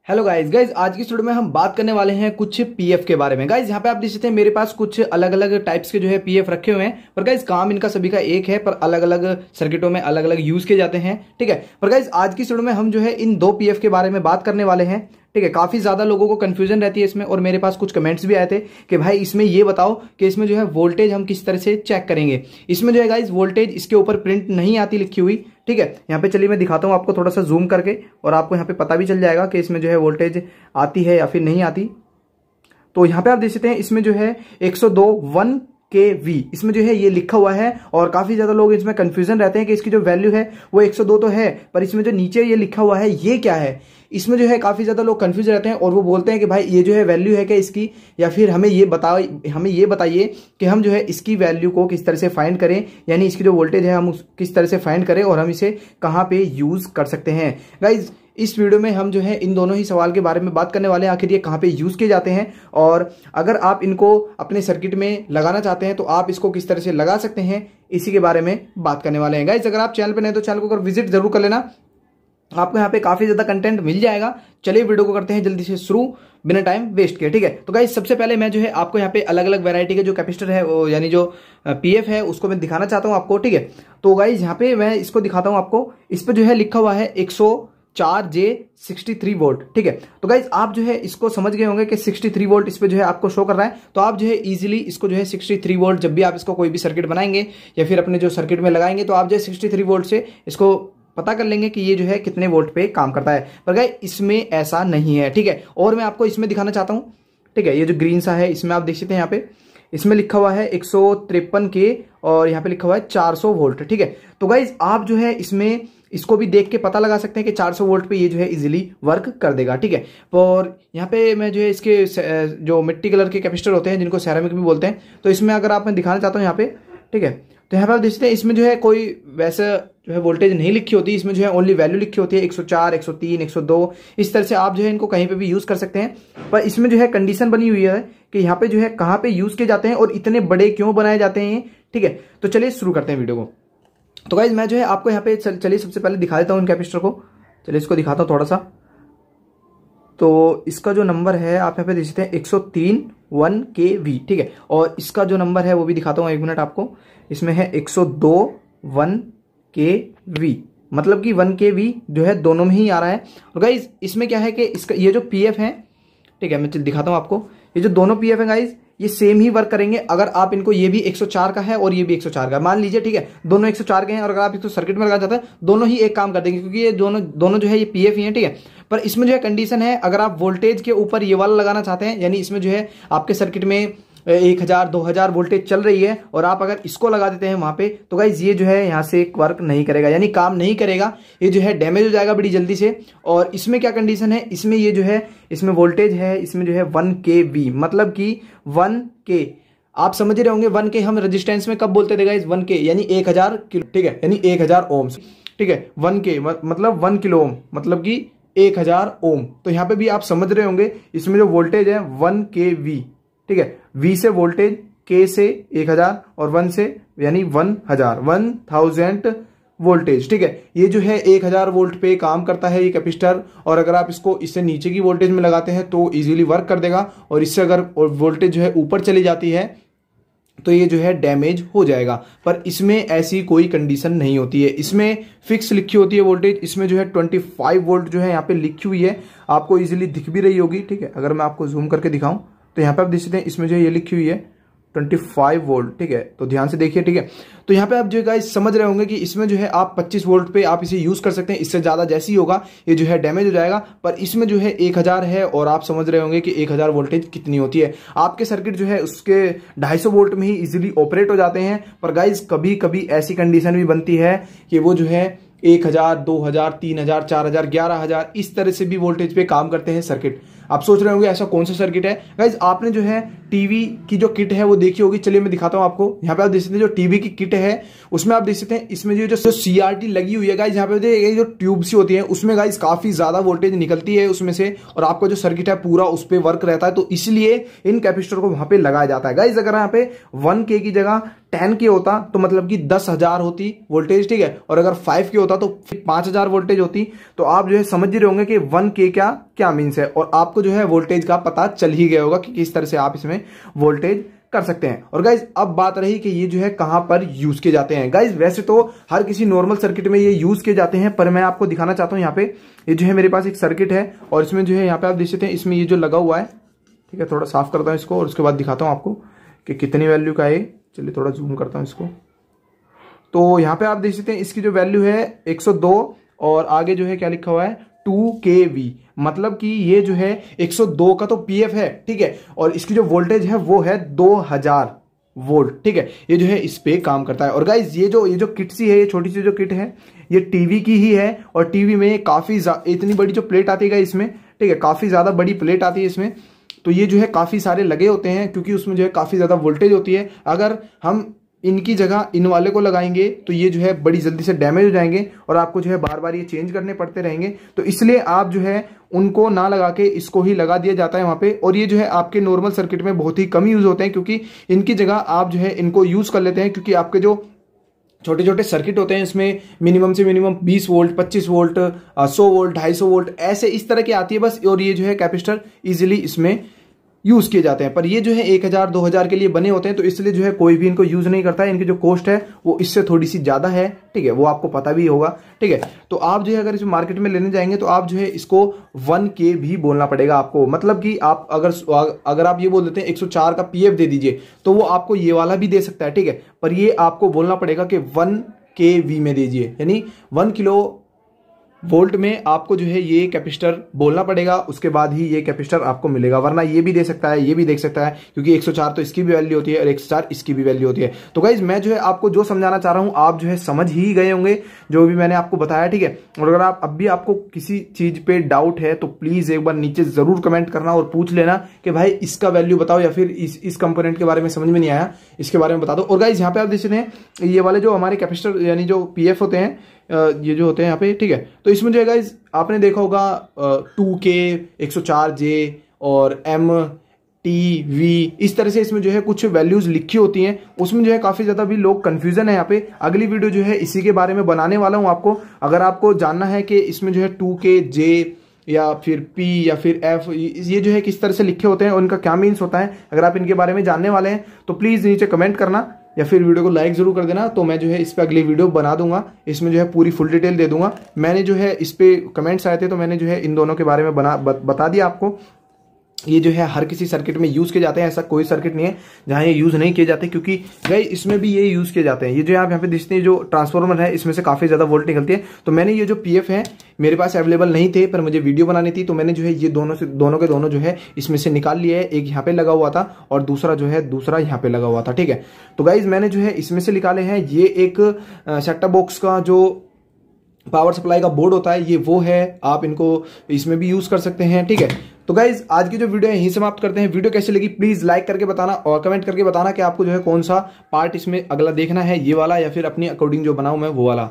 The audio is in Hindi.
हेलो गाइज आज की स्टूडियो में हम बात करने वाले हैं कुछ पीएफ के बारे में। गाइज यहाँ पे आप देख सकते हैं मेरे पास कुछ अलग अलग टाइप्स के जो है पीएफ रखे हुए हैं, पर गाइज काम इनका सभी का एक है, पर अलग अलग सर्किटों में अलग अलग यूज किए जाते हैं। ठीक है, पर गाइज आज की स्टूडियो में हम जो है इन दो पीएफ के बारे में बात करने वाले हैं। ठीक है, काफी ज्यादा लोगों को कंफ्यूजन रहती है इसमें, और मेरे पास कुछ कमेंट्स भी आए थे कि भाई इसमें ये बताओ कि इसमें जो है वोल्टेज हम किस तरह से चेक करेंगे। इसमें जो है गाइज वोल्टेज इसके ऊपर प्रिंट नहीं आती लिखी हुई। ठीक है, यहाँ पे चलिए मैं दिखाता हूँ आपको थोड़ा सा जूम करके, और आपको यहाँ पे पता भी चल जाएगा कि इसमें जो है वोल्टेज आती है या फिर नहीं आती। तो यहाँ पे आप देख सकते हैं इसमें जो है 102 kV इसमें जो है ये लिखा हुआ है, और काफी ज्यादा लोग इसमें कंफ्यूजन रहते हैं कि इसकी जो वैल्यू है वो 102 तो है, पर इसमें जो नीचे ये लिखा हुआ है ये क्या है। इसमें जो है काफी ज्यादा लोग कंफ्यूज रहते हैं और वो बोलते हैं कि भाई ये जो है वैल्यू है क्या इसकी, या फिर हमें ये बताइए कि हम जो है इसकी वैल्यू को किस तरह से फाइंड करें, यानी इसकी जो वोल्टेज है हम किस तरह से फाइंड करें और हम इसे कहाँ पे यूज कर सकते हैं। गाइज इस वीडियो में हम जो है इन दोनों ही सवाल के बारे में बात करने वाले हैं, आखिर ये कहाँ पे यूज किए जाते हैं, और अगर आप इनको अपने सर्किट में लगाना चाहते हैं तो आप इसको किस तरह से लगा सकते हैं, इसी के बारे में बात करने वाले हैं। गाइज अगर आप चैनल पे नए तो चैनल को विजिट जरूर कर लेना, आपको यहाँ पे काफी ज्यादा कंटेंट मिल जाएगा। चलिए वीडियो को करते हैं जल्दी से शुरू, बिना टाइम वेस्ट किए। ठीक है, तो गाइस सबसे पहले मैं जो है आपको यहाँ पे अलग अलग वैरायटी के जो कैपेसिटर है यानी जो पीएफ है उसको मैं दिखाना चाहता हूँ आपको। ठीक है, तो गाइस यहाँ पे मैं इसको दिखाता हूँ आपको। इस पे जो है लिखा हुआ है 104J63 वोल्ट। ठीक है, तो गाइज आप जो है इसको समझ गए होंगे कि 63 वोल्ट इस पे जो है आपको शो कर रहा है, तो आप जो है इजीली इसको जो है 63 वोल्ट जब भी आप इसको कोई भी सर्किट बनाएंगे या फिर अपने जो सर्किट में लगाएंगे तो आप जो है 63 वोल्ट से इसको पता कर लेंगे कि ये जो है कितने वोल्ट पे काम करता है। पर गाइस इसमें ऐसा नहीं है। ठीक है, और मैं आपको इसमें दिखाना चाहता हूं। ठीक है, ये जो ग्रीन सा है इसमें आप देख सकते हैं यहाँ पे इसमें लिखा हुआ है 153 के, और यहाँ पे लिखा हुआ है 400 वोल्ट। ठीक है, तो गाइज आप जो है इसमें इसको भी देख के पता लगा सकते हैं कि 400 वोल्ट पे ये जो है इजीली वर्क कर देगा। ठीक है, और यहाँ पे मैं जो है इसके जो मिट्टी कलर के कैपेसिटर होते हैं जिनको सेरामिक भी बोलते हैं, तो इसमें अगर आप मैं दिखाना चाहता हूँ यहाँ पे। ठीक है, तो यहाँ पे आप देख सकते हैं इसमें जो है कोई वैसा जो है वोल्टेज नहीं लिखी होती, इसमें जो है ओनली वैल्यू लिखी होती है 104, 103, 102। इस तरह से आप जो है इनको कहीं पे भी यूज कर सकते हैं, पर इसमें जो है कंडीशन बनी हुई है कि यहाँ पे जो है कहाँ पे यूज किए जाते हैं और इतने बड़े क्यों बनाए जाते हैं। ठीक है, तो चलिए शुरू करते हैं वीडियो को। तो गाइज मैं जो है आपको यहाँ पे चलिए सबसे पहले दिखा देता हूँ इन कैपेसिटर को। चलिए इसको दिखाता हूँ थोड़ा सा। तो इसका जो नंबर है आप यहाँ पे देख सकते हैं 103 kV। ठीक है, और इसका जो नंबर है वो भी दिखाता हूँ, एक मिनट आपको। इसमें है 102 kV, मतलब कि 1 kV जो है दोनों में ही आ रहा है। और गाइज इसमें क्या है कि इसका ये जो पीएफ है, ठीक है मैं दिखाता हूँ आपको, ये जो दोनों पीएफ है गाइज ये सेम ही वर्क करेंगे। अगर आप इनको, ये भी 104 का है और ये भी 104 का, मान लीजिए। ठीक है, दोनों 104 के हैं, और अगर आप इसको सर्किट में लगाना चाहते हैं दोनों ही एक काम कर देंगे, क्योंकि ये दोनों जो है ये पीएफ ही है। ठीक है, पर इसमें जो है कंडीशन है, अगर आप वोल्टेज के ऊपर ये वाला लगाना चाहते हैं, यानी इसमें जो है आपके सर्किट में 1000 2000 वोल्टेज चल रही है और आप अगर इसको लगा देते हैं वहां पे, तो गाइज ये जो है यहाँ से वर्क नहीं करेगा, यानी काम नहीं करेगा, ये जो है डैमेज हो जाएगा बड़ी जल्दी से। और इसमें क्या कंडीशन है, इसमें ये जो है इसमें वोल्टेज है, इसमें जो है 1 kV, मतलब कि 1 k, आप समझ रहे होंगे 1 k हम रेजिस्टेंस में कब बोलते थे गाइज, 1 k यानी 1000 किलो। ठीक है, यानी 1000 ओम्स। ठीक है, 1 k मतलब 1 किलो ओम, मतलब कि 1000 ओम। तो यहाँ पे भी आप समझ रहे होंगे इसमें जो वोल्टेज है 1 kV। ठीक है, V से वोल्टेज, K से 1000 और 1 से यानी 1000 वोल्टेज। ठीक है, ये जो है 1000 वोल्ट पे काम करता है ये कैपेसिटर, और अगर आप इसको इससे नीचे की वोल्टेज में लगाते हैं तो इजीली वर्क कर देगा, और इससे अगर वोल्टेज जो है ऊपर चली जाती है तो ये जो है डैमेज हो जाएगा। पर इसमें ऐसी कोई कंडीशन नहीं होती है, इसमें फिक्स लिखी होती है वोल्टेज। इसमें जो है 25 वोल्ट जो है यहाँ पे लिखी हुई है, आपको इजीली दिख भी रही होगी। ठीक है, अगर मैं आपको जूम करके दिखाऊं तो यहाँ पे आप देख सकते हैं इसमें जो है ये लिखी हुई है 25 वोल्ट। ठीक है, तो ध्यान से देखिए। ठीक है, तो यहाँ पे आप जो गाइस समझ रहे होंगे कि इसमें जो है आप 25 वोल्ट पे आप इसे यूज कर सकते हैं, इससे ज्यादा जैसे ही होगा ये जो है डैमेज हो जाएगा। पर इसमें जो है 1000 है, और आप समझ रहे होंगे कि 1000 वोल्टेज कितनी होती है। आपके सर्किट जो है उसके 250 वोल्ट में ही इजिली ऑपरेट हो जाते हैं। पर गाइज कभी कभी ऐसी कंडीशन भी बनती है कि वो जो है 1000 2000 3000 4000 11000 इस तरह से भी वोल्टेज पे काम करते हैं सर्किट। आप सोच रहे होंगे ऐसा कौन सा सर्किट है। गाइज आपने जो है टीवी की जो किट है वो देखी होगी, चलिए मैं दिखाता हूं आपको। यहाँ पे आप देख सकते हैं जो टीवी की किट है उसमें आप देख सकते हैं इसमें जो CRT लगी हुई है गाइज, यहाँ पे जो ट्यूब सी होती है उसमें गाइज काफी ज्यादा वोल्टेज निकलती है उसमें से, और आपका जो सर्किट है पूरा उस पर वर्क रहता है। तो इसलिए इन कैपेसिटर को वहां पे लगाया जाता है। गाइज अगर यहाँ पे 1 k की जगह 10 k होता तो मतलब कि 10,000 होती वोल्टेज। ठीक है, और अगर 5 k होता तो 5000 वोल्टेज होती। तो आप जो है समझ ही रहे होंगे कि 1K क्या मीन्स है, और आपको जो है वोल्टेज का पता चल ही गया होगा कि किस तरह से आप इसमें वोल्टेज कर सकते हैं। और गाइज अब बात रही कि ये जो है कहां पर यूज किए जाते हैं। गाइज वैसे तो हर किसी नॉर्मल सर्किट में ये यूज किए जाते हैं, पर मैं आपको दिखाना चाहता हूं यहाँ पे ये जो है मेरे पास एक सर्किट है और इसमें जो है यहाँ पे आप देख सकते हैं इसमें ये जो लगा हुआ है, ठीक है, थोड़ा साफ करता हूं इसको और उसके बाद दिखाता हूं आपको कि कितनी वैल्यू का है। चलिए थोड़ा जूम करता हूं इसको। तो यहाँ पे आप देख सकते हैं इसकी जो वैल्यू है 102 और आगे जो है क्या लिखा हुआ है 2kV, मतलब कि ये जो है 102 का तो पीएफ है, ठीक है, और इसकी जो वोल्टेज है वो है 2000 वोल्ट, ठीक है। ये जो है इस पे काम करता है। और गाइज ये जो किट सी है, ये छोटी सी जो किट है ये टीवी की ही है, और टीवी में काफी इतनी बड़ी जो प्लेट आती है इसमें, ठीक है, काफी ज्यादा बड़ी प्लेट आती है इसमें। तो ये जो है काफी सारे लगे होते हैं क्योंकि उसमें जो है काफी ज्यादा वोल्टेज होती है। अगर हम इनकी जगह इन वाले को लगाएंगे तो ये जो है बड़ी जल्दी से डैमेज हो जाएंगे और आपको जो है बार बार ये चेंज करने पड़ते रहेंगे। तो इसलिए आप जो है उनको ना लगा के इसको ही लगा दिया जाता है वहां पे। और ये जो है आपके नॉर्मल सर्किट में बहुत ही कम यूज होते हैं क्योंकि इनकी जगह आप जो है इनको यूज कर लेते हैं, क्योंकि आपके जो छोटे छोटे सर्किट होते हैं इसमें मिनिमम से minimum 20 volt, 25 volt, 100 volt, 250 volt ऐसे इस तरह की आती है बस। और ये जो है कैपेसिटर इजिली इसमें यूज किए जाते हैं, पर ये जो है 1000 2000 के लिए बने होते हैं, तो इसलिए जो है कोई भी इनको यूज नहीं करता है। इनकी जो कॉस्ट है वो इससे थोड़ी सी ज्यादा है, ठीक है, वो आपको पता भी होगा, ठीक है। तो आप जो है अगर इस मार्केट में लेने जाएंगे तो आप जो है इसको 1K भी बोलना पड़ेगा आपको। मतलब कि आप अगर आप ये बोल देते हैं 104 का पीएफ दे दीजिए तो वो आपको ये वाला भी दे सकता है, ठीक है, पर ये आपको बोलना पड़ेगा कि 1kV में दीजिए, यानी 1 किलो वोल्ट में आपको जो है ये कैपेसिटर बोलना पड़ेगा, उसके बाद ही ये कैपेसिटर आपको मिलेगा। वरना ये भी दे सकता है, ये भी देख सकता है, क्योंकि 104 तो इसकी भी वैल्यू होती है और 104 इसकी भी वैल्यू होती है। तो गाइज मैं जो है आपको जो समझाना चाह रहा हूं आप जो है समझ ही गए होंगे जो भी मैंने आपको बताया, ठीक है। और अगर आप अब भी आपको किसी चीज पे डाउट है तो प्लीज एक बार नीचे जरूर कमेंट करना और पूछ लेना कि भाई इसका वैल्यू बताओ, या फिर इस कंपोनेंट के बारे में समझ में नहीं आया इसके बारे में बता दो। और गाइज यहाँ पे आप देख सकते हैं ये वाले जो हमारे कैपेसिटर यानी जो पीएफ होते हैं, ये जो होते हैं यहाँ पे, ठीक है, तो इसमें जो है गाइज आपने देखा होगा 2K, 104J और MTV इस तरह से इसमें जो है कुछ वैल्यूज लिखी होती हैं। उसमें जो है काफी ज्यादा भी लोग कंफ्यूजन है यहाँ पे। अगली वीडियो जो है इसी के बारे में बनाने वाला हूँ आपको। अगर आपको जानना है कि इसमें जो है 2K, J या फिर P या फिर F ये जो है किस तरह से लिखे होते हैं और इनका क्या मीन्स होता है, अगर आप इनके बारे में जानने वाले हैं तो प्लीज नीचे कमेंट करना या फिर वीडियो को लाइक जरूर कर देना। तो मैं जो है इस पे अगली वीडियो बना दूंगा, इसमें जो है पूरी फुल डिटेल दे दूंगा। मैंने जो है इस पे कमेंट्स आए थे तो मैंने जो है इन दोनों के बारे में बता दिया आपको। ये जो है हर किसी सर्किट में यूज किए जाते हैं, ऐसा कोई सर्किट नहीं है जहां ये यूज नहीं किए जाते, क्योंकि गाइस इसमें भी ये यूज किए जाते हैं। ये जो आप यहाँ पे देखते हैं जो ट्रांसफार्मर है इसमें से काफी ज्यादा वोल्ट निकलती है। तो मैंने ये जो पीएफ है मेरे पास अवेलेबल नहीं थे पर मुझे वीडियो बनानी थी, तो मैंने जो है ये दोनों के दोनों जो है इसमें से निकाल लिया है। एक यहाँ पे लगा हुआ था और दूसरा यहाँ पे लगा हुआ था, ठीक है। तो गाइज मैंने जो है इसमें से निकाले हैं। ये एक सेट टॉप बॉक्स का जो पावर सप्लाई का बोर्ड होता है ये वो है, आप इनको इसमें भी यूज कर सकते हैं, ठीक है। तो गाइज आज की जो वीडियो है यहीं समाप्त करते हैं। वीडियो कैसी लगी प्लीज लाइक करके बताना और कमेंट करके बताना कि आपको जो है कौन सा पार्ट इसमें अगला देखना है, ये वाला या फिर अपनी अकॉर्डिंग जो बनाऊं मैं वो वाला।